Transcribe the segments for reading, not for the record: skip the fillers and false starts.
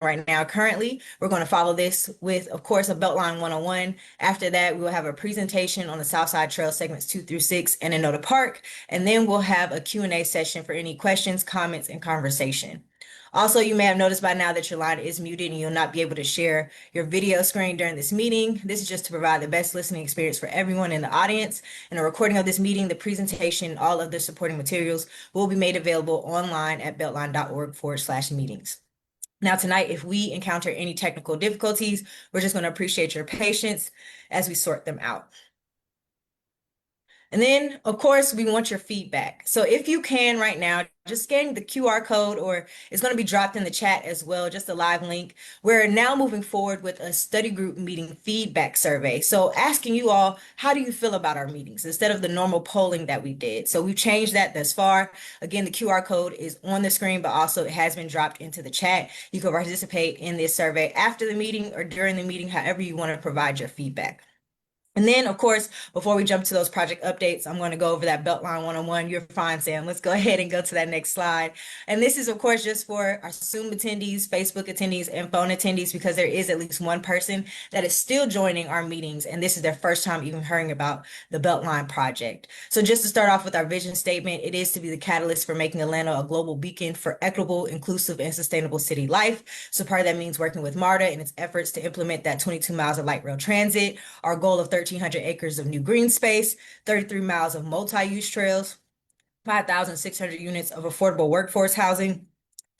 right now. Currently, we're going to follow this with, of course, a Beltline 101. After that, we will have a presentation on the Southside Trail segments 2 through 6 in Enota Park, and then we'll have a Q&A session for any questions, comments, and conversation. Also, you may have noticed by now that your line is muted and you'll not be able to share your video screen during this meeting. This is just to provide the best listening experience for everyone in the audience. And a recording of this meeting, the presentation, all of the supporting materials will be made available online at beltline.org/meetings. Now, tonight, if we encounter any technical difficulties, we're just going to appreciate your patience as we sort them out. And then, of course, we want your feedback. So if you can right now, just scan the QR code, or it's going to be dropped in the chat as well, just a live link. We're now moving forward with a study group meeting feedback survey. So asking you all, how do you feel about our meetings instead of the normal polling that we did? So we've changed that thus far. Again, the QR code is on the screen, but also it has been dropped into the chat. You can participate in this survey after the meeting or during the meeting, however you want to provide your feedback. And then, of course, before we jump to those project updates, I'm going to go over that Beltline 101. You're fine, Sam. Let's go ahead and go to that next slide. And this is, of course, just for our Zoom attendees, Facebook attendees, and phone attendees, because there is at least one person that is still joining our meetings, and this is their first time even hearing about the Beltline project. So just to start off with our vision statement, it is to be the catalyst for making Atlanta a global beacon for equitable, inclusive, and sustainable city life. So part of that means working with MARTA in its efforts to implement that 22 miles of light rail transit, our goal of 1,300 acres of new green space, 33 miles of multi-use trails, 5,600 units of affordable workforce housing,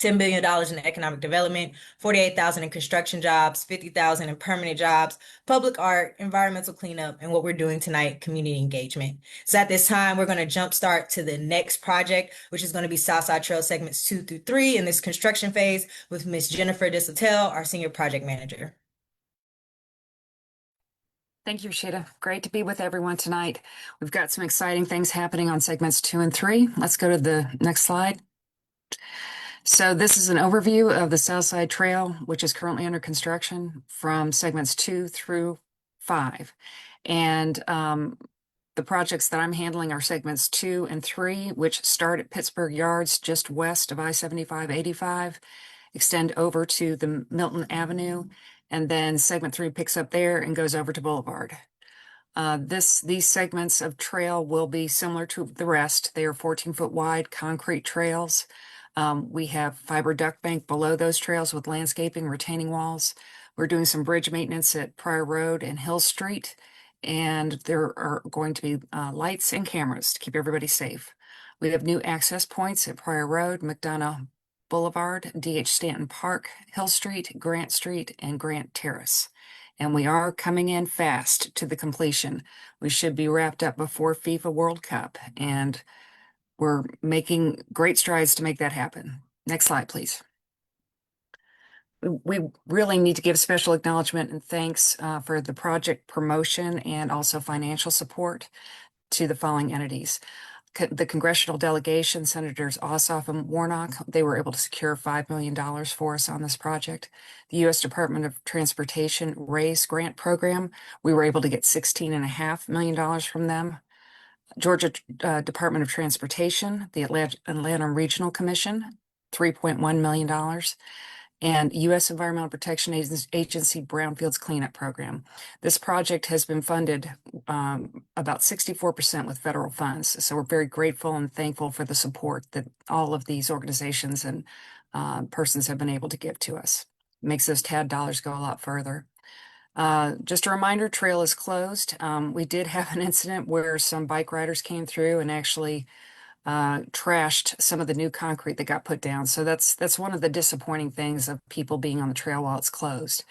$10 billion in economic development, 48,000 in construction jobs, 50,000 in permanent jobs, public art, environmental cleanup, and what we're doing tonight, community engagement. So at this time, we're going to jumpstart to the next project, which is going to be Southside Trail segments 2 through 3 in this construction phase with Ms. Jennifer Disotell, our senior project manager. Thank you, Rashida. Great to be with everyone tonight. We've got some exciting things happening on segments 2 and 3. Let's go to the next slide. So this is an overview of the Southside Trail, which is currently under construction from segments 2 through 5. And the projects that I'm handling are segments 2 and 3, which start at Pittsburgh Yards, just west of I-75-85, extend over to the Milton Avenue, and then segment 3 picks up there and goes over to Boulevard. These segments of trail will be similar to the rest. They are 14-foot wide concrete trails. We have fiber duct bank below those trails with landscaping, retaining walls. We're doing some bridge maintenance at Pryor Road and Hill Street, and there are going to be lights and cameras to keep everybody safe. We have new access points at Pryor Road, McDonough Boulevard, D.H. Stanton Park, Hill Street, Grant Street, and Grant Terrace. And we are coming in fast to the completion. We should be wrapped up before FIFA World Cup, and we're making great strides to make that happen. Next slide, please. We really need to give special acknowledgement and thanks for the project promotion and also financial support to the following entities. The congressional delegation, Senators Ossoff and Warnock, they were able to secure $5 million for us on this project. The U.S. Department of Transportation RAISE grant program, we were able to get $16.5 million from them. Georgia Department of Transportation, the Atlanta Regional Commission, $3.1 million. And U.S. Environmental Protection Agency Brownfields Cleanup Program. This project has been funded about 64% with federal funds. So we're very grateful and thankful for the support that all of these organizations and persons have been able to give to us. It makes those TAD dollars go a lot further. Just a reminder, trail is closed. We did have an incident where some bike riders came through and actually trashed some of the new concrete that got put down. So that's one of the disappointing things of people being on the trail while it's closed.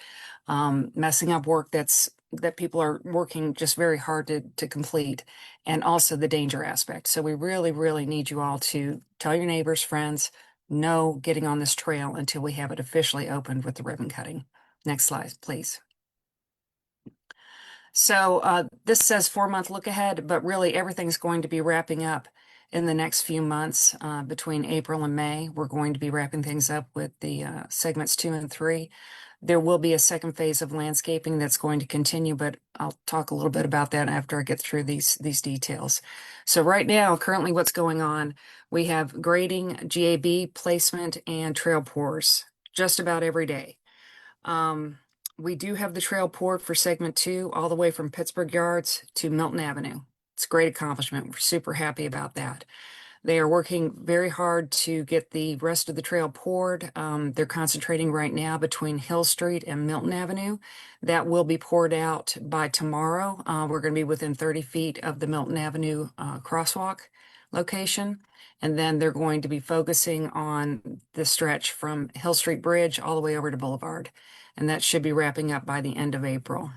Messing up work that people are working just very hard to complete, and also the danger aspect. So we really, really need you all to tell your neighbors, friends, no getting on this trail until we have it officially opened with the ribbon cutting. Next slide, please. So this says 4-month look ahead, but really everything's going to be wrapping up in the next few months. Between April and May, we're going to be wrapping things up with the segments 2 and 3. There will be a second phase of landscaping that's going to continue, but I'll talk a little bit about that after I get through these details. So right now, currently what's going on, we have grading, GAB, placement, and trail pours. just about every day. Um, we do have the trail poured for segment 2 all the way from Pittsburgh Yards to Milton Avenue. It's a great accomplishment. We're super happy about that. They are working very hard to get the rest of the trail poured. They're concentrating right now between Hill Street and Milton Avenue. That will be poured out by tomorrow. We're going to be within 30 feet of the Milton Avenue crosswalk location. And then they're going to be focusing on the stretch from Hill Street Bridge all the way over to Boulevard. And that should be wrapping up by the end of April.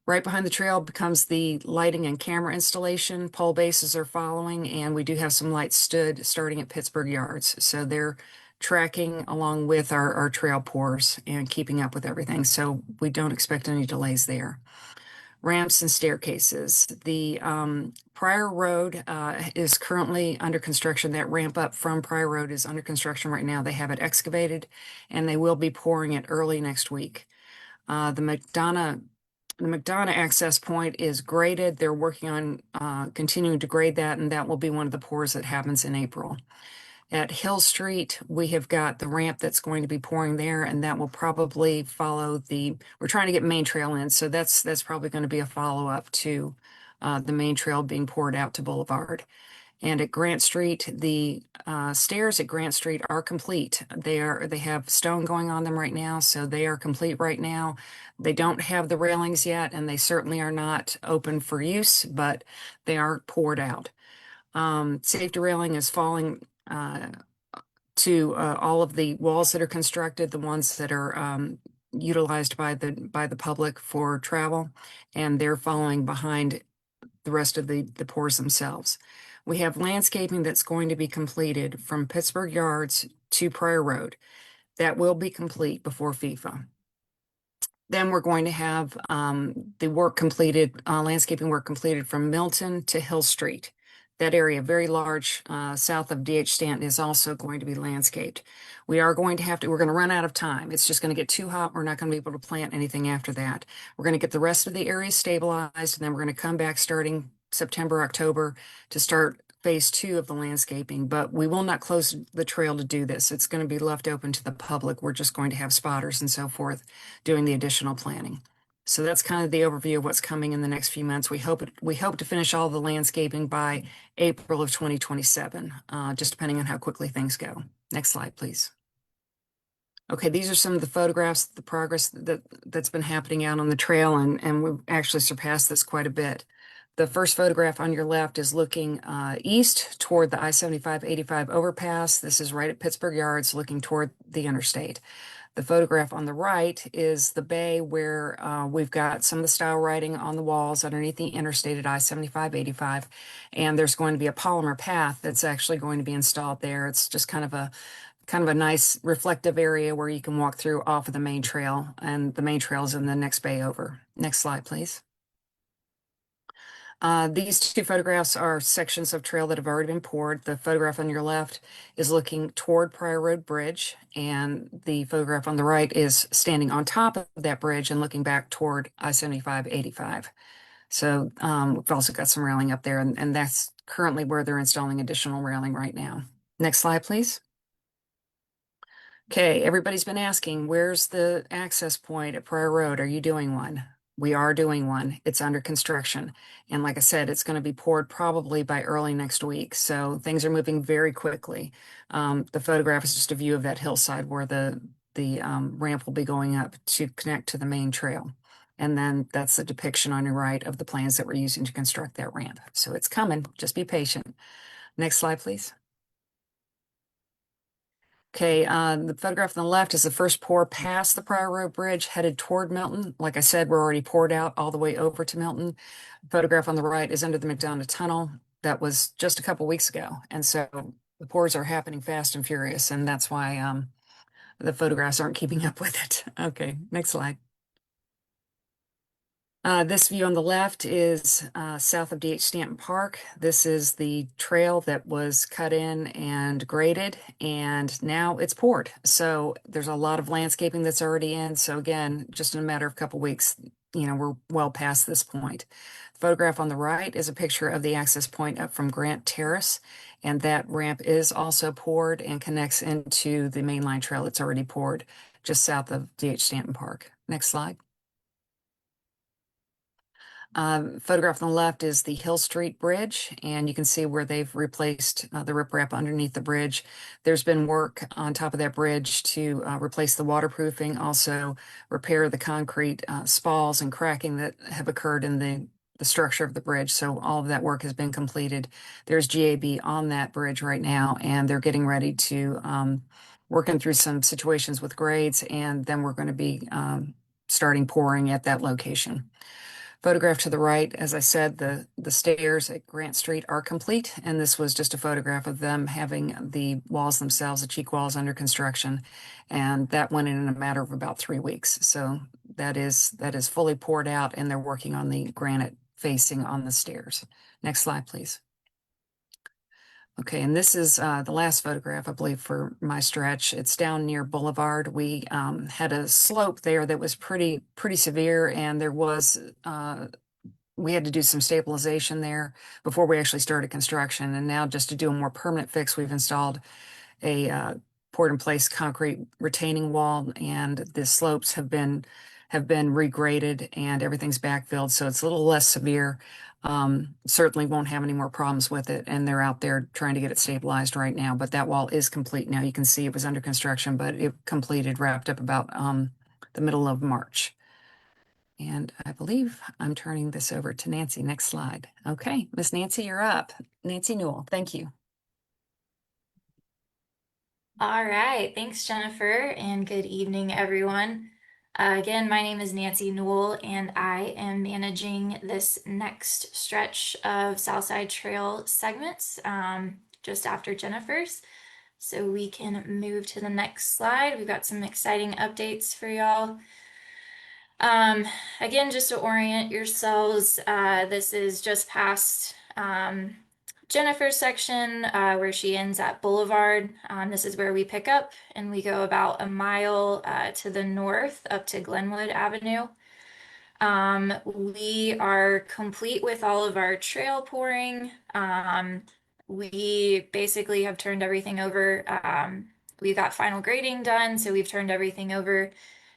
Right behind the trail becomes the lighting and camera installation. Pole bases are following, and we do have some lights stood starting at Pittsburgh Yards. So they're tracking along with our trail pours and keeping up with everything. So we don't expect any delays there. Ramps and staircases. The Pryor Road is currently under construction. That ramp up from Pryor Road is under construction right now. They have it excavated, and they will be pouring it early next week. The McDonough access point is graded. They're working on continuing to grade that, and that will be one of the pours that happens in April. At Hill Street, we have got the ramp that's going to be pouring there, and that will probably follow we're trying to get Main Trail in, so that's probably going to be a follow-up to the Main Trail being poured out to Boulevard. And at Grant Street, the stairs at Grant Street are complete. They have stone going on them right now, so they are complete right now. They don't have the railings yet, and they certainly are not open for use, but they are poured out. Safety railing is falling to all of the walls that are constructed, the ones that are utilized by the public for travel, and they're falling behind the rest of the pours themselves. We have landscaping that's going to be completed from Pittsburgh Yards to Pryor Road. That will be complete before FIFA. Then we're going to have the work completed, landscaping work completed from Milton to Hill Street. That area, very large, south of D.H. Stanton, is also going to be landscaped. We're going to run out of time. It's just going to get too hot. We're not going to be able to plant anything after that. We're going to get the rest of the area stabilized, and then we're going to come back starting September, October to start phase 2 of the landscaping, but we will not close the trail to do this. It's going to be left open to the public. We're just going to have spotters and so forth doing the additional planning. So that's kind of the overview of what's coming in the next few months. We hope to finish all the landscaping by April of 2027, just depending on how quickly things go. Next slide, please. Okay, these are some of the photographs, the progress that's been happening out on the trail, and we've actually surpassed this quite a bit. The first photograph on your left is looking east toward the I-75-85 overpass. This is right at Pittsburgh Yards, looking toward the interstate. The photograph on the right is the bay where we've got some of the style writing on the walls underneath the interstate at I-75-85, and there's going to be a polymer path that's actually going to be installed there. It's just kind of a nice reflective area where you can walk through off of the main trail, and the main trail is in the next bay over. Next slide, please. These two photographs are sections of trail that have already been poured. The photograph on your left is looking toward Pryor Road Bridge, and the photograph on the right is standing on top of that bridge and looking back toward I-75-85. So we've also got some railing up there, and that's currently where they're installing additional railing right now. Next slide, please. Okay, everybody's been asking, where's the access point at Pryor Road? Are you doing one? We are doing one. It's under construction. And like I said, it's going to be poured probably by early next week. So things are moving very quickly. The photograph is just a view of that hillside where the ramp will be going up to connect to the main trail. And then that's the depiction on your right of the plans that we're using to construct that ramp. So it's coming. Just be patient. Next slide, please. Okay, the photograph on the left is the first pour past the Pryor Road Bridge headed toward Milton. Like I said, we're already poured out all the way over to Milton. The photograph on the right is under the McDonough Tunnel. That was just a couple weeks ago. And so the pours are happening fast and furious, and that's why the photographs aren't keeping up with it. Okay, next slide. This view on the left is south of D.H. Stanton Park. This is the trail that was cut in and graded, and now it's poured. So there's a lot of landscaping that's already in. So again, just in a matter of a couple weeks, we're well past this point. The photograph on the right is a picture of the access point up from Grant Terrace, and that ramp is also poured and connects into the mainline trail. It's already poured just south of D.H. Stanton Park. Next slide. Photograph on the left is the Hill Street Bridge, and you can see where they've replaced the riprap underneath the bridge. There's been work on top of that bridge to replace the waterproofing, also repair the concrete spalls and cracking that have occurred in the structure of the bridge. So all of that work has been completed. There's GAB on that bridge right now, and they're getting ready to working through some situations with grades, and then we're going to be starting pouring at that location. Photograph to the right, as I said, the stairs at Grant Street are complete, and this was just a photograph of them having the walls themselves, the cheek walls under construction, and that went in a matter of about 3 weeks. So that is fully poured out, and they're working on the granite facing on the stairs. Next slide, please. Okay, and this is the last photograph, I believe, for my stretch. It's down near Boulevard. We had a slope there that was pretty severe, and there was we had to do some stabilization there before we actually started construction. And now, just to do a more permanent fix, we've installed a poured in place concrete retaining wall, and the slopes have been regraded and everything's backfilled, so it's a little less severe. Certainly won't have any more problems with it, and they're out there trying to get it stabilized right now. But that wall is complete now. You can see it was under construction, but it completed, wrapped up about the middle of March. And I believe I'm turning this over to Nancy. Next slide. Okay, Miss Nancy, you're up. Nancy Newell, thank you. All right, thanks, Jennifer, and good evening, everyone. Again, my name is Nancy Newell, and I am managing this next stretch of Southside Trail segments just after Jennifer's. So we can move to the next slide. We've got some exciting updates for y'all. Again, just to orient yourselves, this is just past Jennifer's section where she ends at Boulevard. This is where we pick up and we go about a mile to the north up to Glenwood Avenue. We are complete with all of our trail pouring. We basically have turned everything over. We got final grading done, so we've turned everything over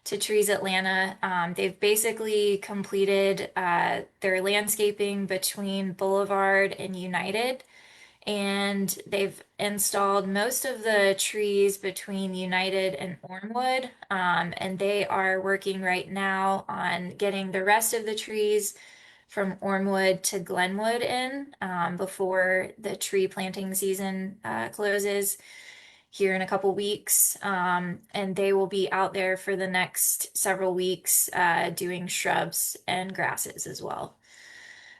to Trees Atlanta. They've basically completed their landscaping between Boulevard and United, and they've installed most of the trees between United and Ormwood, and they are working right now on getting the rest of the trees from Ormwood to Glenwood in before the tree planting season closes here in a couple weeks. And they will be out there for the next several weeks doing shrubs and grasses as well.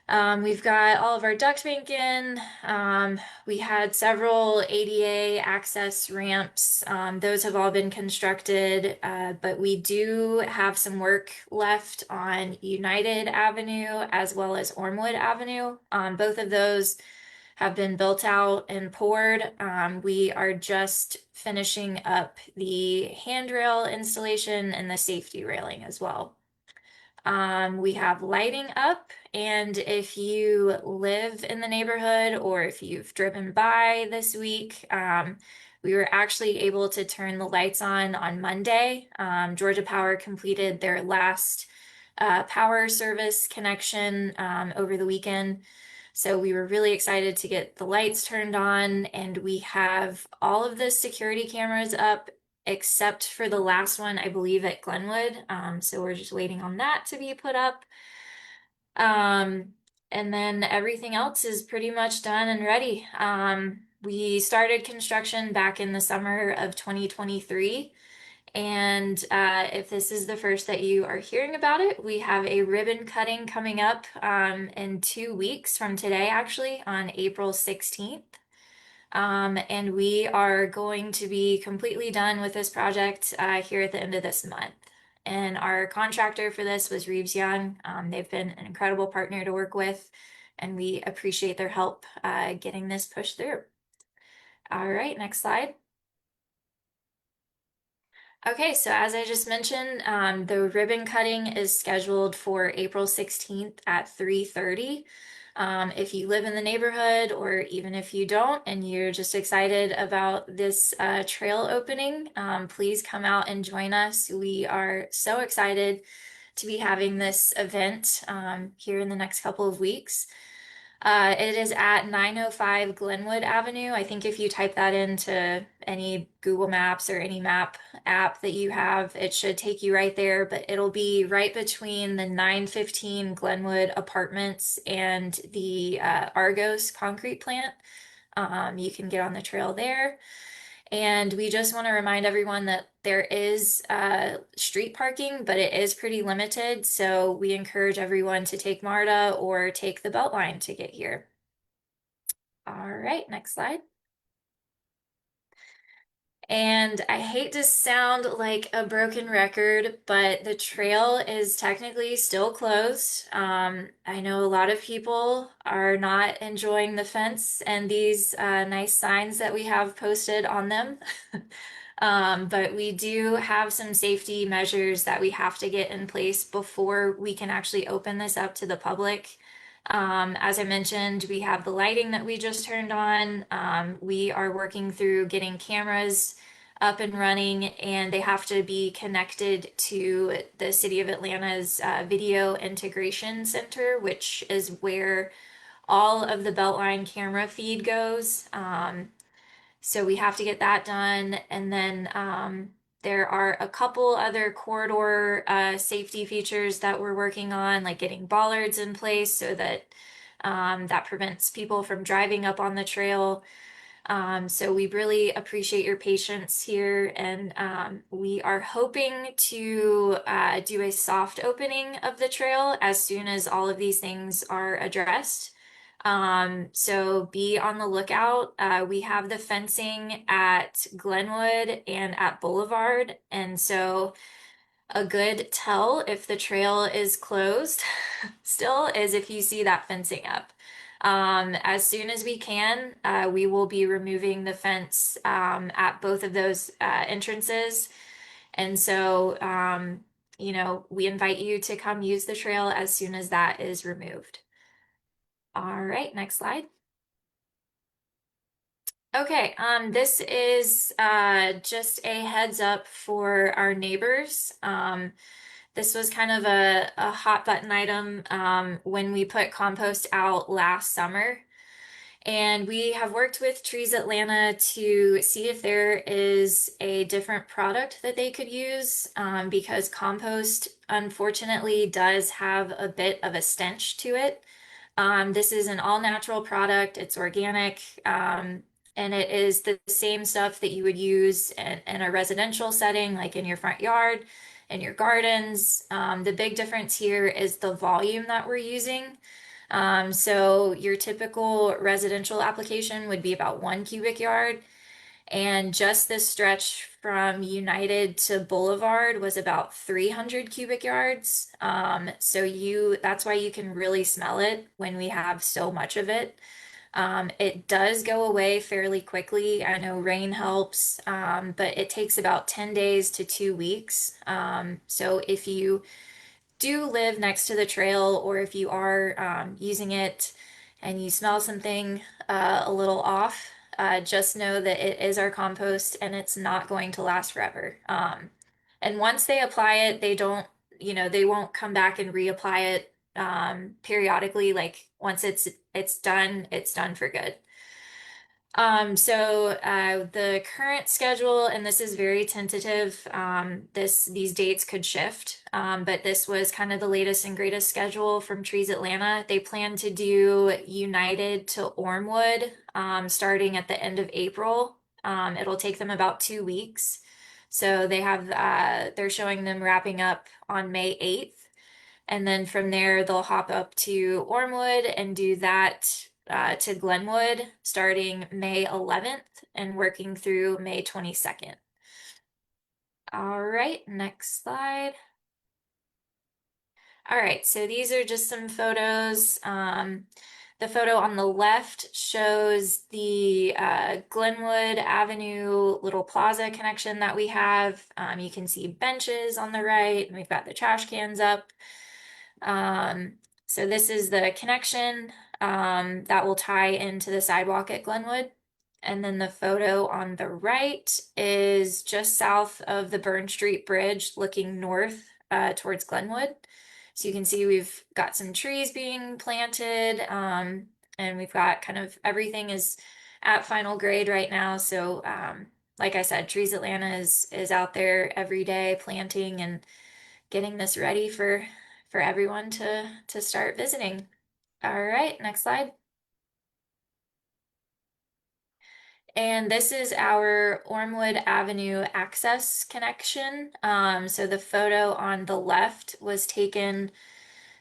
We've got all of our duct bank in. We had several ADA access ramps. Those have all been constructed, but we do have some work left on United Avenue as well as Ormwood Avenue. Both of those have been built out and poured. We are just finishing up the handrail installation and the safety railing as well. We have lighting up, and if you live in the neighborhood or if you've driven by this week, we were actually able to turn the lights on Monday. Georgia Power completed their last power service connection over the weekend. So we were really excited to get the lights turned on, and we have all of the security cameras up except for the last one, I believe, at Glenwood. So we're just waiting on that to be put up. And then everything else is pretty much done and ready. We started construction back in the summer of 2023. And if this is the first that you are hearing about it, we have a ribbon cutting coming up in 2 weeks from today, actually, on April 16th. And we are going to be completely done with this project here at the end of this month. And our contractor for this was Reeves Young. They've been an incredible partner to work with, and we appreciate their help getting this pushed through. All right, next slide. Okay, so as I just mentioned, the ribbon cutting is scheduled for April 16th at 3:30. If you live in the neighborhood, or even if you don't, and you're just excited about this trail opening, please come out and join us. We are so excited to be having this event here in the next couple of weeks. It is at 905 Glenwood Avenue. I think if you type that into any Google Maps or any map app that you have, it should take you right there, but it'll be right between the 915 Glenwood apartments and the Argos concrete plant. You can get on the trail there. And we just want to remind everyone that there is street parking, but it is pretty limited. So we encourage everyone to take MARTA or take the Beltline to get here. All right, next slide. And I hate to sound like a broken record, but the trail is technically still closed. I know a lot of people are not enjoying the fence and these nice signs that we have posted on them. But we do have some safety measures that we have to get in place before we can actually open this up to the public. As I mentioned, we have the lighting that we just turned on. We are working through getting cameras up and running, and they have to be connected to the City of Atlanta's Video Integration Center, which is where all of the Beltline camera feed goes. So we have to get that done. And then there are a couple other corridor safety features that we're working on, like getting bollards in place so that that prevents people from driving up on the trail. So we really appreciate your patience here, and we are hoping to do a soft opening of the trail as soon as all of these things are addressed. So be on the lookout. We have the fencing at Glenwood and at Boulevard, and so a good tell if the trail is closed still is if you see that fencing up. As soon as we can, we will be removing the fence at both of those entrances. And so, we invite you to come use the trail as soon as that is removed. All right, next slide. Okay, this is just a heads up for our neighbors. This was kind of a hot button item when we put compost out last summer. And we have worked with Trees Atlanta to see if there is a different product that they could use because compost, unfortunately, does have a bit of a stench to it. This is an all-natural product. It's organic, and it is the same stuff that you would use in a residential setting, like in your front yard, in your gardens. The big difference here is the volume that we're using. So your typical residential application would be about 1 cubic yard. And just this stretch from United to Boulevard was about 300 cubic yards. That's why you can really smell it when we have so much of it. It does go away fairly quickly. I know rain helps, but it takes about 10 days to 2 weeks. So if you do live next to the trail, or if you are using it and you smell something a little off, just know that it is our compost and it's not going to last forever. And once they apply it, they won't come back and reapply it periodically. Like once it's done for good. The current schedule, and this is very tentative, these dates could shift, but this was kind of the latest and greatest schedule from Trees Atlanta. They plan to do United to Ormwood, starting at the end of April. It'll take them about 2 weeks. So they're showing them wrapping up on May 8th. And then from there, they'll hop up to Ormwood and do that to Glenwood starting May 11th and working through May 22nd. All right, next slide. All right, so these are just some photos. The photo on the left shows the Glenwood Avenue little plaza connection that we have. You can see benches on the right, and we've got the trash cans up. So this is the connection that will tie into the sidewalk at Glenwood. And then the photo on the right is just south of the Burn Street Bridge, looking north towards Glenwood. So you can see we've got some trees being planted, and we've got kind of everything is at final grade right now. So, like I said, Trees Atlanta is out there every day planting and getting this ready for everyone to start visiting. All right, next slide. And this is our Ormwood Avenue access connection. So the photo on the left was taken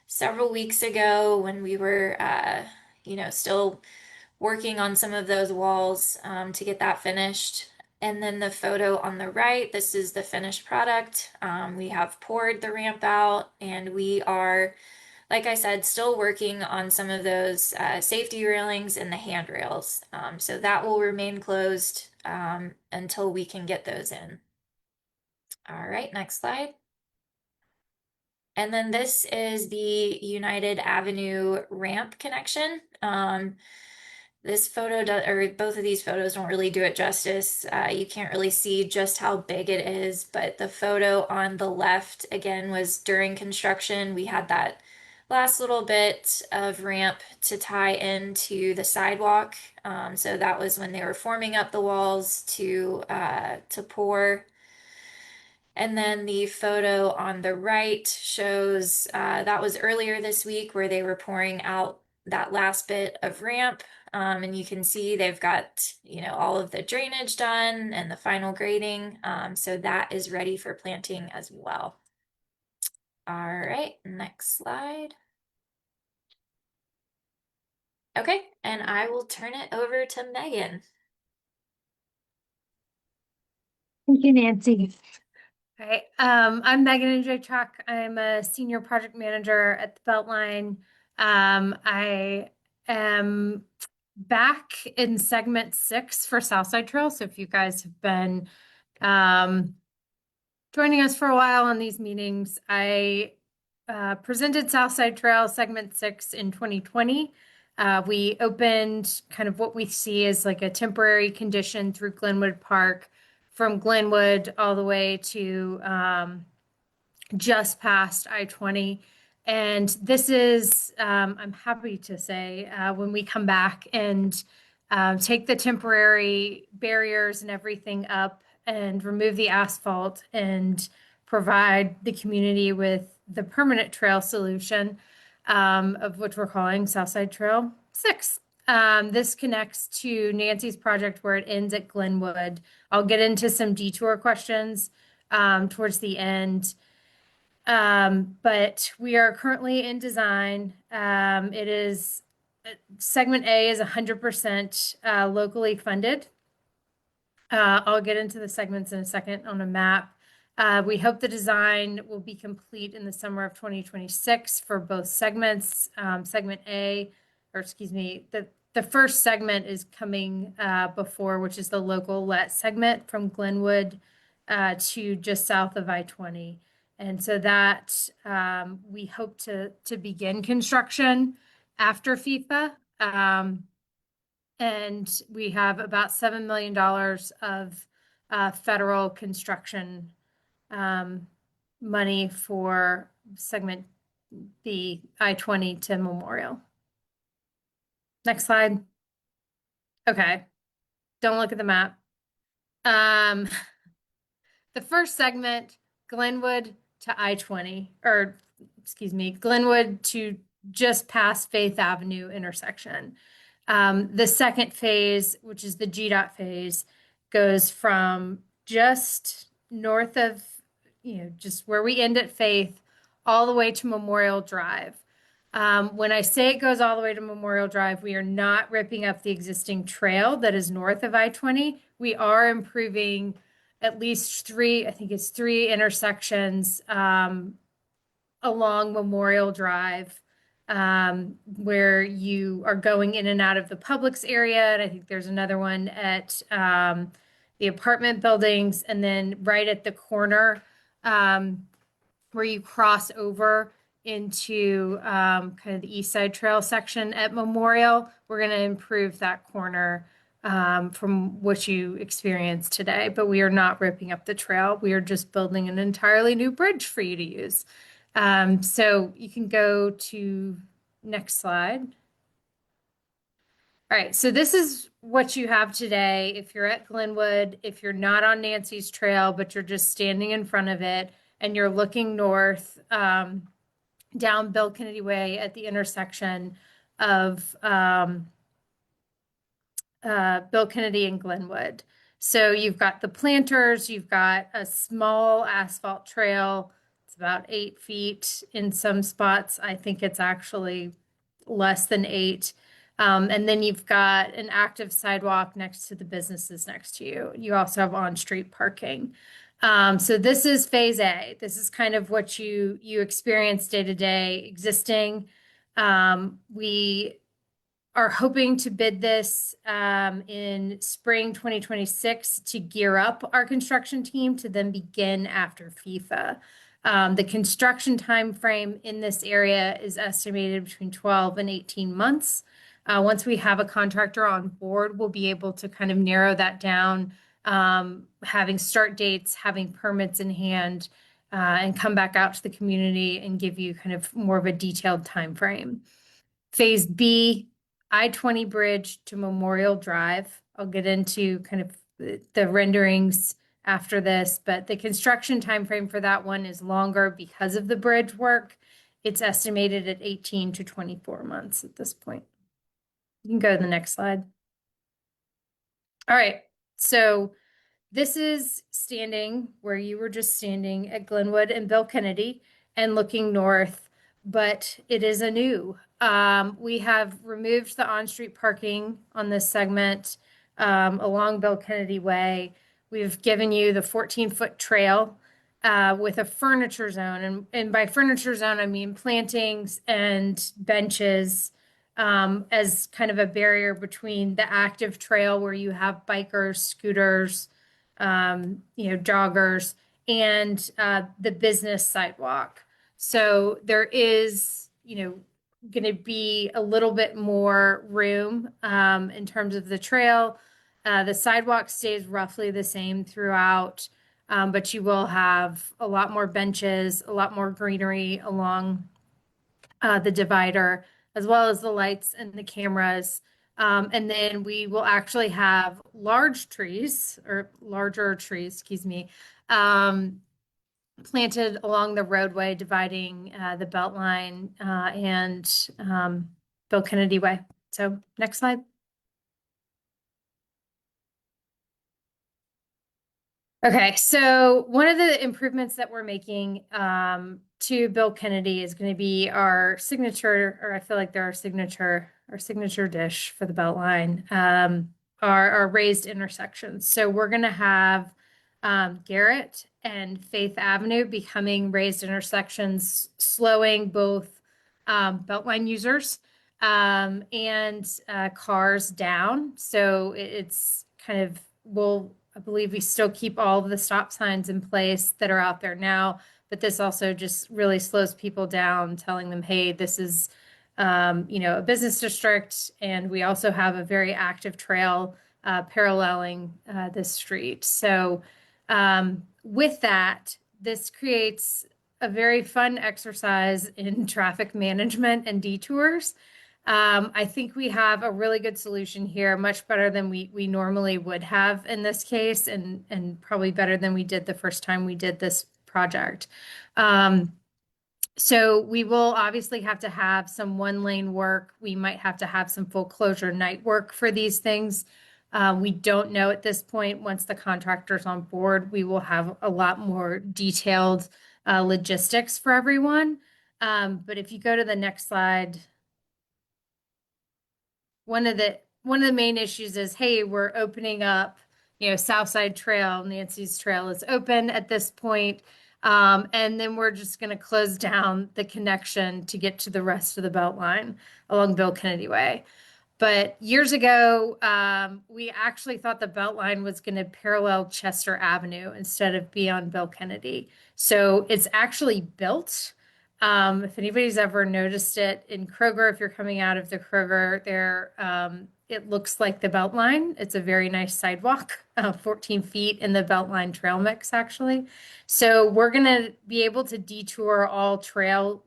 several weeks ago when we were, still working on some of those walls to get that finished. And then the photo on the right, this is the finished product. We have poured the ramp out, and we are, like I said, still working on some of those safety railings and the handrails. So that will remain closed until we can get those in. All right, next slide. And then this is the United Avenue ramp connection. This photo or both of these photos don't really do it justice. You can't really see just how big it is, but the photo on the left, again, was during construction. We had that last little bit of ramp to tie into the sidewalk. So that was when they were forming up the walls to pour. And then the photo on the right shows that was earlier this week where they were pouring out that last bit of ramp. And you can see they've got, all of the drainage done and the final grading. So that is ready for planting as well. All right, next slide. Okay, and I will turn it over to Megan. Thank you, Nancy. All right, I'm Megan Andrzejczak. I'm a senior project manager at the Beltline. I am back in segment 6 for Southside Trail. So if you guys have been joining us for a while on these meetings, I presented Southside Trail segment 6 in 2020. We opened kind of what we see as like a temporary condition through Glenwood Park, from Glenwood all the way to just past I-20. And this is, I'm happy to say, when we come back and take the temporary barriers and everything up and remove the asphalt and provide the community with the permanent trail solution, of which we're calling Southside Trail 6. This connects to Nancy's project where it ends at Glenwood. I'll get into some detour questions towards the end. But we are currently in design. It is segment A is 100% locally funded. I'll get into the segments in a second on a map. We hope the design will be complete in the summer of 2026 for both segments. Segment A, or excuse me, the first segment is coming before, which is the local let segment from Glenwood to just south of I-20. And so that we hope to begin construction after FIFA. And we have about $7 million of federal construction money for segment B, I-20 to Memorial. Next slide. Okay, don't look at the map. The first segment, Glenwood to I-20, or excuse me, Glenwood to just past Faith Avenue intersection. The second phase, which is the GDOT phase, goes from just north of, just where we end at Faith, all the way to Memorial Drive. When I say it goes all the way to Memorial Drive, we are not ripping up the existing trail that is north of I-20. We are improving at least 3, I think it's 3 intersections along Memorial Drive where you are going in and out of the Publix area. And I think there's another one at the apartment buildings. And then right at the corner where you cross over into kind of the East Side Trail section at Memorial, we're going to improve that corner from what you experienced today. But we are not ripping up the trail. We are just building an entirely new bridge for you to use. So you can go to next slide. All right, so this is what you have today. If you're at Glenwood, if you're not on Nancy's Trail, but you're just standing in front of it and you're looking north down Bill Kennedy Way at the intersection of Bill Kennedy and Glenwood. So you've got the planters, you've got a small asphalt trail. It's about 8 feet in some spots. I think it's actually less than 8. And then you've got an active sidewalk next to the businesses next to you. You also have on-street parking. So this is phase A. This is kind of what you experience day to day existing. We are hoping to bid this in spring 2026 to gear up our construction team to then begin after FIFA. The construction time frame in this area is estimated between 12 and 18 months. Once we have a contractor on board, we'll be able to kind of narrow that down, having start dates, having permits in hand, and come back out to the community and give you kind of more of a detailed time frame. Phase B, I-20 bridge to Memorial Drive. I'll get into kind of the renderings after this, but the construction time frame for that one is longer because of the bridge work. It's estimated at 18 to 24 months at this point. You can go to the next slide. All right, so this is standing where you were just standing at Glenwood and Bill Kennedy and looking north, but it is anew. We have removed the on-street parking on this segment along Bill Kennedy Way. We've given you the 14-foot trail with a furniture zone. And by furniture zone, I mean plantings and benches as kind of a barrier between the active trail where you have bikers, scooters, joggers, and the business sidewalk. So there is, going to be a little bit more room in terms of the trail. The sidewalk stays roughly the same throughout, but you will have a lot more benches, a lot more greenery along the divider, as well as the lights and the cameras. And then we will actually have larger trees, excuse me, planted along the roadway dividing the Beltline and Bill Kennedy Way. So next slide. Okay, so one of the improvements that we're making to Bill Kennedy is going to be our signature, or I feel like they're our signature dish for the Beltline, our raised intersections. So we're going to have Garrett and Faith Avenue becoming raised intersections, slowing both Beltline users and cars down. So it's kind of, I believe we still keep all of the stop signs in place that are out there now, but this also just really slows people down, telling them, hey, this is, a business district, and we also have a very active trail paralleling this street. So with that, this creates a very fun exercise in traffic management and detours. I think we have a really good solution here, much better than we normally would have in this case, and probably better than we did the first time we did this project. So we will obviously have to have some one-lane work. We might have to have some full closure night work for these things. We don't know at this point. Once the contractor's on board, we will have a lot more detailed logistics for everyone. But if you go to the next slide, one of the main issues is, hey, we're opening up, Southside Trail, Nancy's Trail is open at this point. And then we're just going to close down the connection to get to the rest of the Beltline along Bill Kennedy Way. But years ago, we actually thought the Beltline was going to parallel Chester Avenue instead of be on Bill Kennedy. So it's actually built. If anybody's ever noticed it in Kroger, if you're coming out of the Kroger there, it looks like the Beltline. It's a very nice sidewalk, 14 feet in the Beltline trail mix, actually. So we're going to be able to detour all trail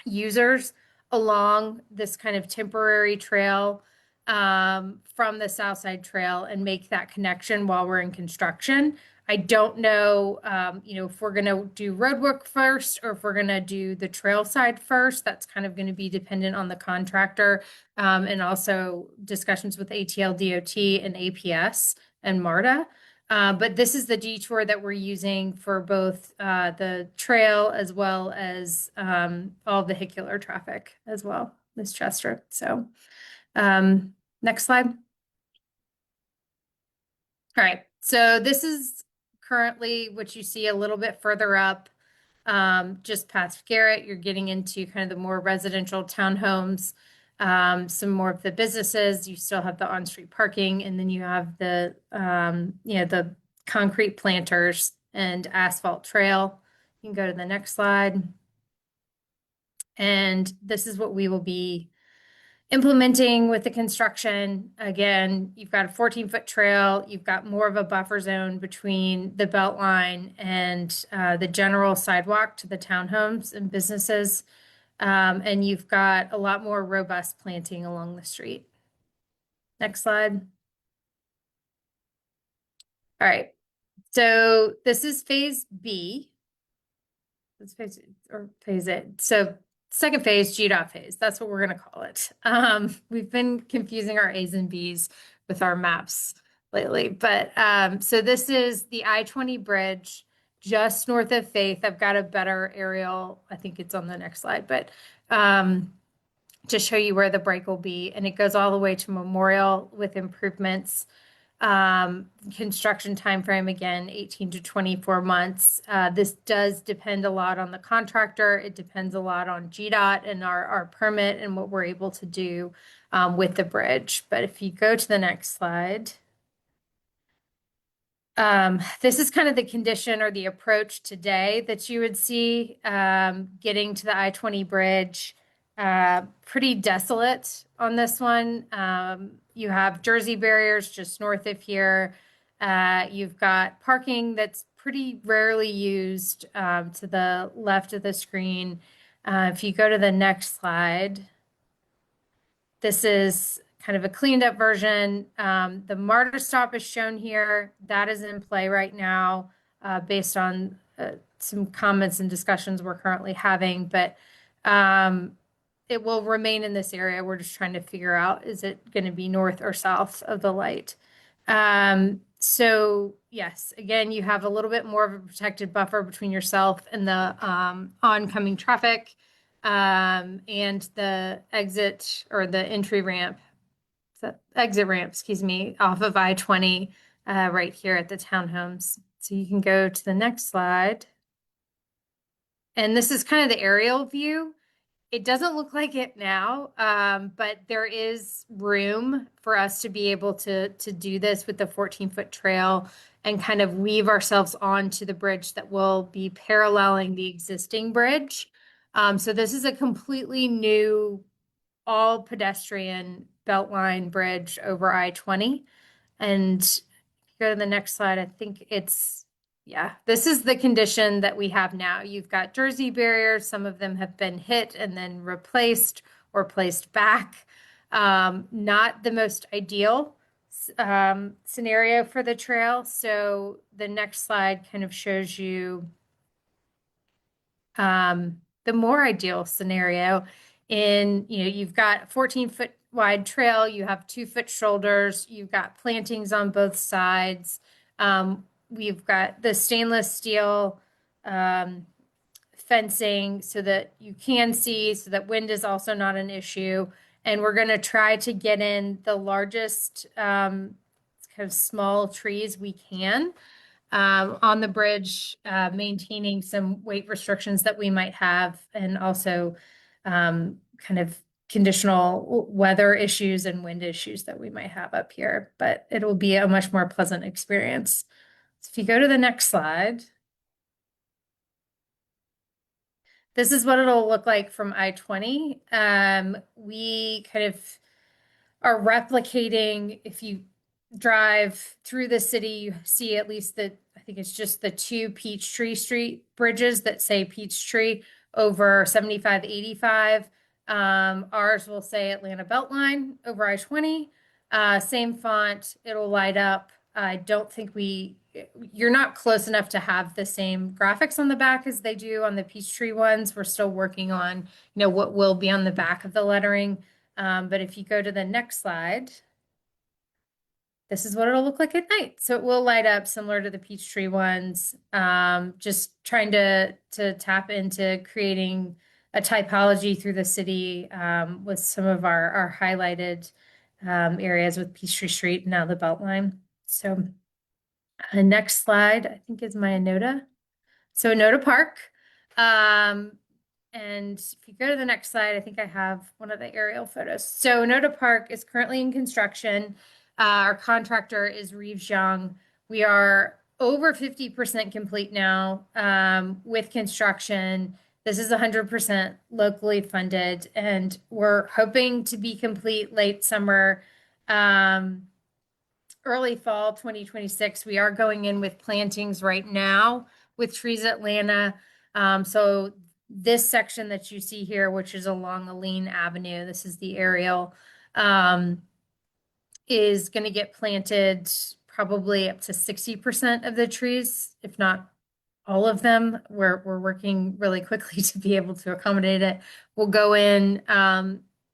users along this kind of temporary trail from the Southside Trail and make that connection while we're in construction. I don't know, if we're going to do roadwork first or if we're going to do the trail side first. That's kind of going to be dependent on the contractor and also discussions with ATL DOT and APS and MARTA. But this is the detour that we're using for both the trail as well as all vehicular traffic as well, Miss Chester. So next slide. All right, so this is currently what you see a little bit further up, just past Garrett. You're getting into kind of the more residential townhomes, some more of the businesses. You still have the on-street parking, and then you have the the concrete planters and asphalt trail. You can go to the next slide. And this is what we will be implementing with the construction. Again, you've got a 14-foot trail. You've got more of a buffer zone between the Beltline and the general sidewalk to the townhomes and businesses. And you've got a lot more robust planting along the street. Next slide. All right. So this is phase B. Let's phase it. So second phase, GDOT phase. That's what we're going to call it. We've been confusing our A's and B's with our maps lately. But so this is the I-20 bridge just north of Faith. I've got a better aerial. I think it's on the next slide, but to show you where the break will be. And it goes all the way to Memorial with improvements. Construction timeframe, again, 18 to 24 months. This does depend a lot on the contractor. It depends a lot on GDOT and our permit and what we're able to do with the bridge. But if you go to the next slide, this is kind of the condition or the approach today that you would see getting to the I-20 bridge. Pretty desolate on this one. You have Jersey barriers just north of here. You've got parking that's pretty rarely used to the left of the screen. If you go to the next slide, this is kind of a cleaned up version. The MARTA stop is shown here. That is in play right now based on some comments and discussions we're currently having. But it will remain in this area. We're just trying to figure out, is it going to be north or south of the light? So yes, again, you have a little bit more of a protected buffer between yourself and the oncoming traffic and the exit or the entry ramp, the exit ramp, excuse me, off of I-20 right here at the townhomes. So you can go to the next slide. And this is kind of the aerial view. It doesn't look like it now, but there is room for us to be able to do this with the 14-foot trail and kind of weave ourselves onto the bridge that will be paralleling the existing bridge. So this is a completely new, all pedestrian Beltline bridge over I-20. And go to the next slide. I think it's, yeah, this is the condition that we have now. You've got Jersey barriers. Some of them have been hit and then replaced or placed back. Not the most ideal scenario for the trail. So the next slide kind of shows you the more ideal scenario in, you've got a 14-foot wide trail, you have 2-foot shoulders, you've got plantings on both sides. We've got the stainless steel fencing so that you can see, so that wind is also not an issue. And we're going to try to get in the largest kind of small trees we can. on the bridge, maintaining some weight restrictions that we might have, and also kind of conditional weather issues and wind issues that we might have up here. But it will be a much more pleasant experience. So if you go to the next slide, this is what it'll look like from I-20. We kind of are replicating, if you drive through the city, you see at least I think it's just the two Peachtree Street bridges that say Peachtree over 7585. Ours will say Atlanta Beltline over I-20. Same font, it'll light up. I don't think you're not close enough to have the same graphics on the back as they do on the Peachtree ones. We're still working on, what will be on the back of the lettering. But if you go to the next slide, this is what it'll look like at night. So it will light up similar to the Peachtree ones. Just trying to tap into creating a typology through the city with some of our highlighted areas with Peachtree Street and now the Beltline. So the next slide, I think, is my Enota. So Enota Park. And if you go to the next slide, I think I have one of the aerial photos. So Enota Park is currently in construction. Our contractor is Reeves Young. We are over 50% complete now with construction. This is 100% locally funded, and we're hoping to be complete late summer, early fall 2026. We are going in with plantings right now with Trees Atlanta. So this section that you see here, which is along Aline Avenue, this is the aerial, is going to get planted probably up to 60% of the trees, if not all of them. We're working really quickly to be able to accommodate it. We'll go in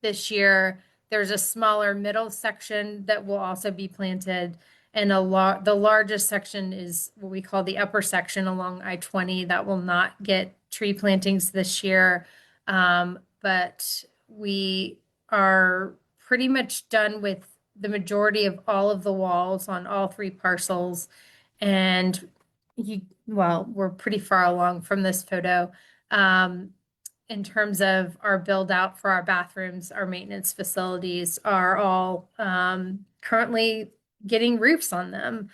this year. There's a smaller middle section that will also be planted. And the largest section is what we call the upper section along I-20 that will not get tree plantings this year. But we are pretty much done with the majority of all of the walls on all three parcels. And we're pretty far along from this photo. In terms of our build out for our bathrooms, our maintenance facilities are all currently getting roofs on them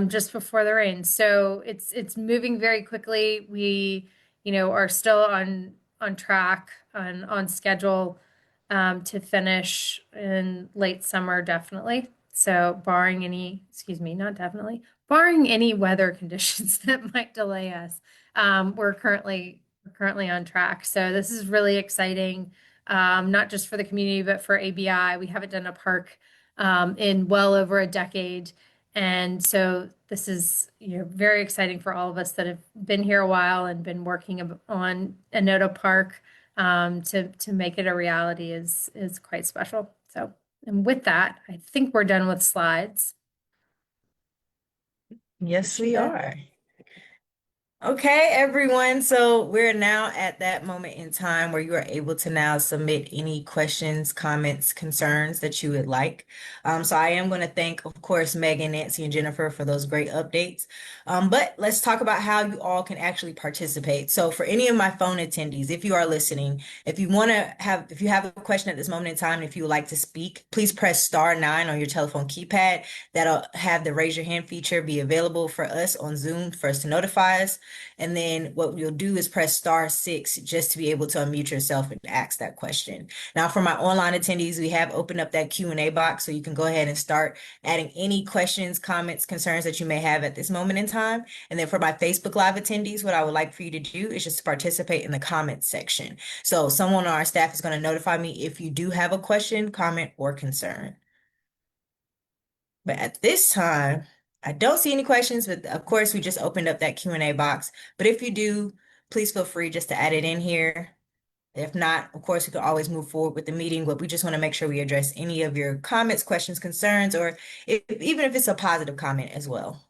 just before the rain. So it's moving very quickly. We, are still on track, on schedule to finish in late summer, definitely. So barring any weather conditions that might delay us, we're currently on track. So this is really exciting, not just for the community, but for ABI. We haven't done a park in well over a decade. And so this is, very exciting for all of us that have been here a while and been working on Enota Park. To make it a reality is quite special. So, and with that, I think we're done with slides. Yes, we are. Okay, everyone. So we're now at that moment in time where you are able to now submit any questions, comments, concerns that you would like. So I am going to thank, of course, Megan, Nancy, and Jennifer for those great updates. But let's talk about how you all can actually participate. So for any of my phone attendees, if you are listening, if you have a question at this moment in time, and if you would like to speak, please press *9 on your telephone keypad. That'll have the raise your hand feature be available for us on Zoom for us to notify us. And then what you'll do is press *6 just to be able to unmute yourself and ask that question. Now, for my online attendees, we have opened up that Q&A box, so you can go ahead and start adding any questions, comments, concerns that you may have at this moment in time. And then for my Facebook Live attendees, what I would like for you to do is just participate in the comments section. So someone on our staff is going to notify me if you do have a question, comment, or concern. But at this time, I don't see any questions, but of course we just opened up that Q&A box. But if you do, please feel free just to add it in here. If not, of course, we can always move forward with the meeting, but we just want to make sure we address any of your comments, questions, concerns, or even if it's a positive comment as well.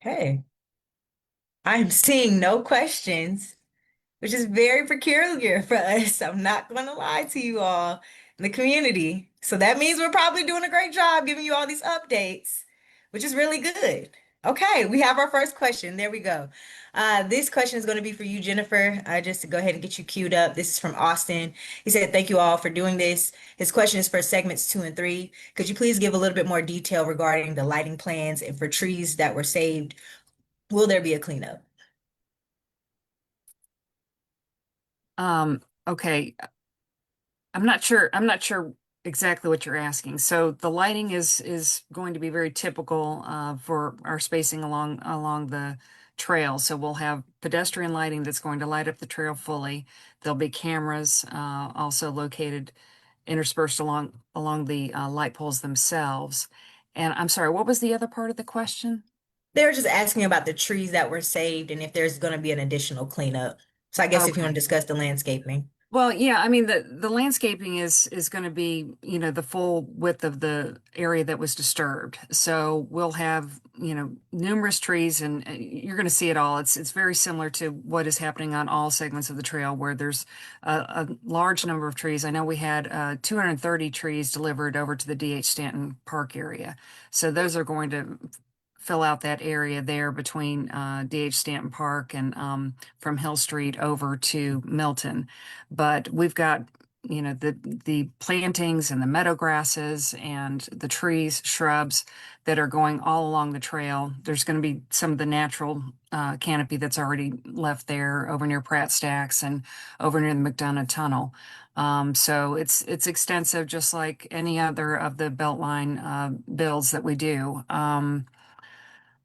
Okay. I am seeing no questions, which is very peculiar for us. I'm not going to lie to you all in the community. So that means we're probably doing a great job giving you all these updates, which is really good. Okay, we have our first question. There we go. This question is going to be for you, Jennifer. Just to go ahead and get you queued up. This is from Austin. He said, "Thank you all for doing this." His question is for segments 2 and 3. Could you please give a little bit more detail regarding the lighting plans and for trees that were saved? Will there be a cleanup? Okay. I'm not sure exactly what you're asking. So the lighting is going to be very typical for our spacing along the trail. So we'll have pedestrian lighting that's going to light up the trail fully. There'll be cameras also located interspersed along the light poles themselves. And I'm sorry, what was the other part of the question? They were just asking about the trees that were saved and if there's going to be an additional cleanup. So I guess if you want Okay. to discuss the landscaping. Well, yeah, I mean the landscaping is going to be, the full width of the area that was disturbed. So we'll have, numerous trees and you're going to see it all. It's very similar to what is happening on all segments of the trail where there's a large number of trees. I know we had 230 trees delivered over to the D.H. Stanton Park area. So those are going to fill out that area there between D.H. Stanton Park and from Hill Street over to Milton. But we've got, the plantings and the meadow grasses and the trees, shrubs that are going all along the trail. There's going to be some of the natural canopy that's already left there over near Pratt Stacks and over near the McDonough Tunnel. So it's extensive, just like any other of the Beltline builds that we do.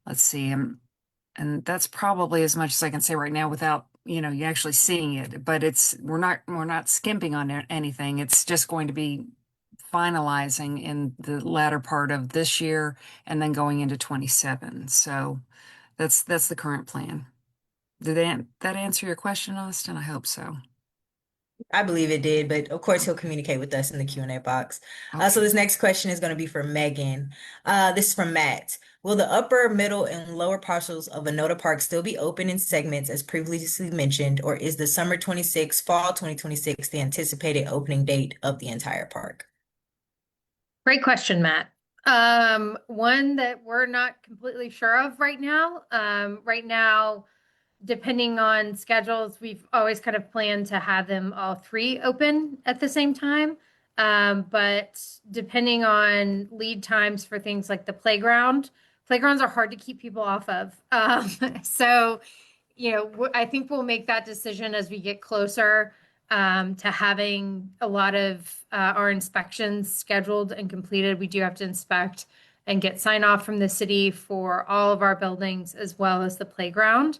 Let's see, and that's probably as much as I can say right now without, you actually seeing it. But we're not skimping on anything. It's just going to be finalizing in the latter part of this year and then going into 27. So that's the current plan. Did that answer your question, Austin? I hope so. I believe it did, but of course he'll communicate with us in the Q&A box. So Okay. this next question is going to be for Megan. This is from Matt. Will the upper, middle, and lower parcels of Enota Park still be open in segments as previously mentioned, or is the summer 26, fall 2026 the anticipated opening date of the entire park? Great question, Matt. One that we're not completely sure of right now. Right now, depending on schedules, we've always kind of planned to have them all three open at the same time. But depending on lead times for things like the playgrounds are hard to keep people off of. So, I think we'll make that decision as we get closer to having a lot of our inspections scheduled and completed. We do have to inspect and get sign off from the city for all of our buildings as well as the playground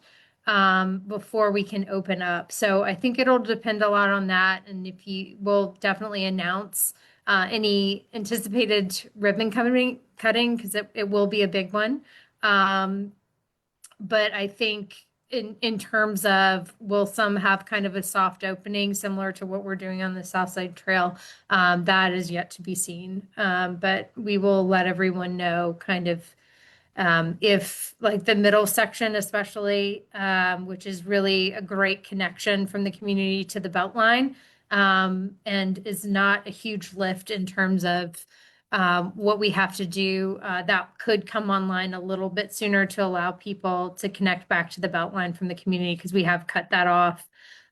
before we can open up. So I think it'll depend a lot on that. And if you will definitely announce any anticipated ribbon cutting because it will be a big one. But I think in terms of will some have kind of a soft opening similar to what we're doing on the Southside Trail, that is yet to be seen. But we will let everyone know kind of if like the middle section, especially, which is really a great connection from the community to the Beltline, and is not a huge lift in terms of what we have to do. That could come online a little bit sooner to allow people to connect back to the Beltline from the community because we have cut that off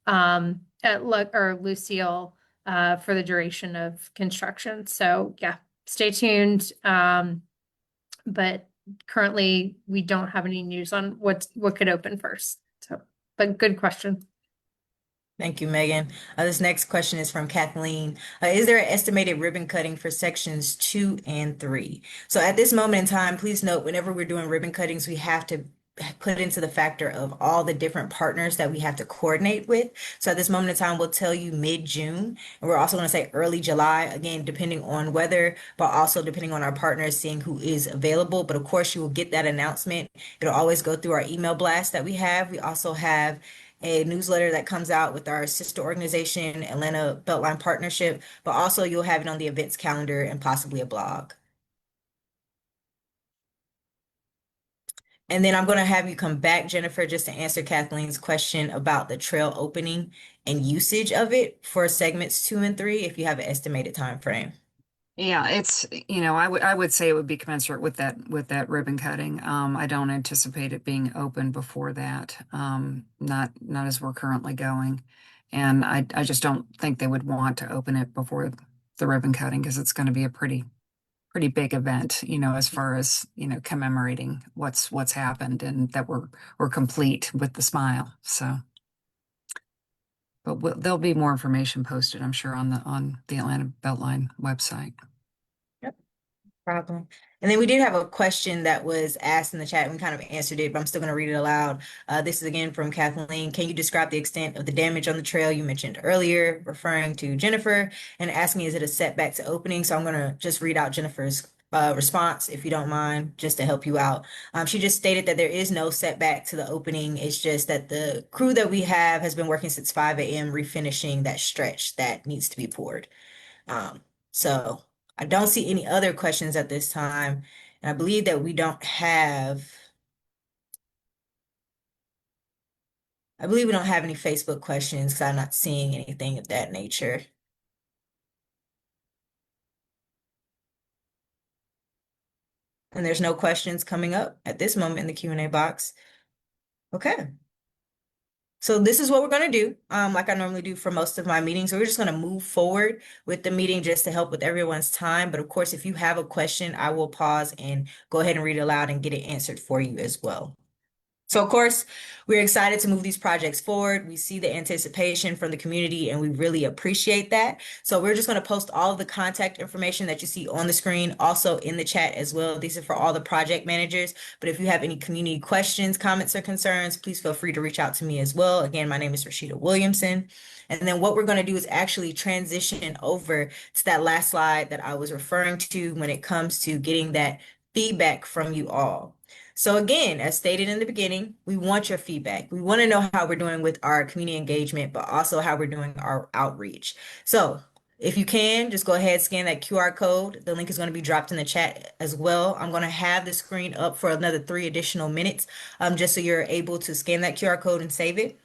at Lucille for the duration of construction. So yeah, stay tuned. But currently we don't have any news on what could open first. So, but good question. Thank you, Megan. This next question is from Kathleen. Is there an estimated ribbon cutting for sections 2 and 3? So at this moment in time, please note, whenever we're doing ribbon cuttings, we have to put into the factor of all the different partners that we have to coordinate with. So at this moment in time, we'll tell you mid-June, and we're also going to say early July, again, depending on weather, but also depending on our partners, seeing who is available. But of course, you will get that announcement. It'll always go through our email blast that we have. We also have a newsletter that comes out with our sister organization, Atlanta Beltline Partnership, but also you'll have it on the events calendar and possibly a blog. And then I'm going to have you come back, Jennifer, just to answer Kathleen's question about the trail opening and usage of it for segments 2 and 3, if you have an estimated time frame. Yeah, it's, I would say it would be commensurate with that ribbon cutting. I don't anticipate it being open before that. Not as we're currently going. And I just don't think they would want to open it before the ribbon cutting because it's going to be a pretty big event, as far as, commemorating what's happened and that we're complete with the smile. So, but there'll be more information posted, I'm sure, on the Atlanta Beltline website. Problem. And then we did have a question that was asked in the chat, and we kind of answered it, but I'm still going to read it aloud. This is again from Kathleen. Can you describe the extent of the damage on the trail you mentioned earlier, referring to Jennifer, and asking, is it a setback to opening? So I'm going to just read out Jennifer's response, if you don't mind, just to help you out. She just stated that there is no setback to the opening. It's just that the crew that we have has been working since 5 a.m. refinishing that stretch that needs to be poured. So I don't see any other questions at this time. And I believe that I believe we don't have any Facebook questions because I'm not seeing anything of that nature. And there's no questions coming up at this moment in the Q&A box. Okay. So this is what we're going to do, like I normally do for most of my meetings. We're just going to move forward with the meeting just to help with everyone's time. But of course, if you have a question, I will pause and go ahead and read it aloud and get it answered for you as well. So of course, we're excited to move these projects forward. We see the anticipation from the community and we really appreciate that. So we're just going to post all of the contact information that you see on the screen, also in the chat as well. These are for all the project managers. But if you have any community questions, comments, or concerns, please feel free to reach out to me as well. Again, my name is Rashida Williamson. And then what we're going to do is actually transition over to that last slide that I was referring to when it comes to getting that feedback from you all. So again, as stated in the beginning, we want your feedback. We want to know how we're doing with our community engagement, but also how we're doing our outreach. So if you can, just go ahead, scan that QR code. The link is going to be dropped in the chat as well. I'm going to have the screen up for another 3 additional minutes, just so you're able to scan that QR code and save it.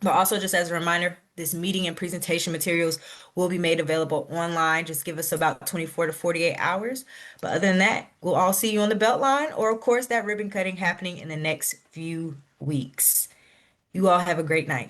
But also, just as a reminder, this meeting and presentation materials will be made available online. Just give us about 24 to 48 hours. But other than that, we'll all see you on the Beltline, or of course, that ribbon cutting happening in the next few weeks. You all have a great night.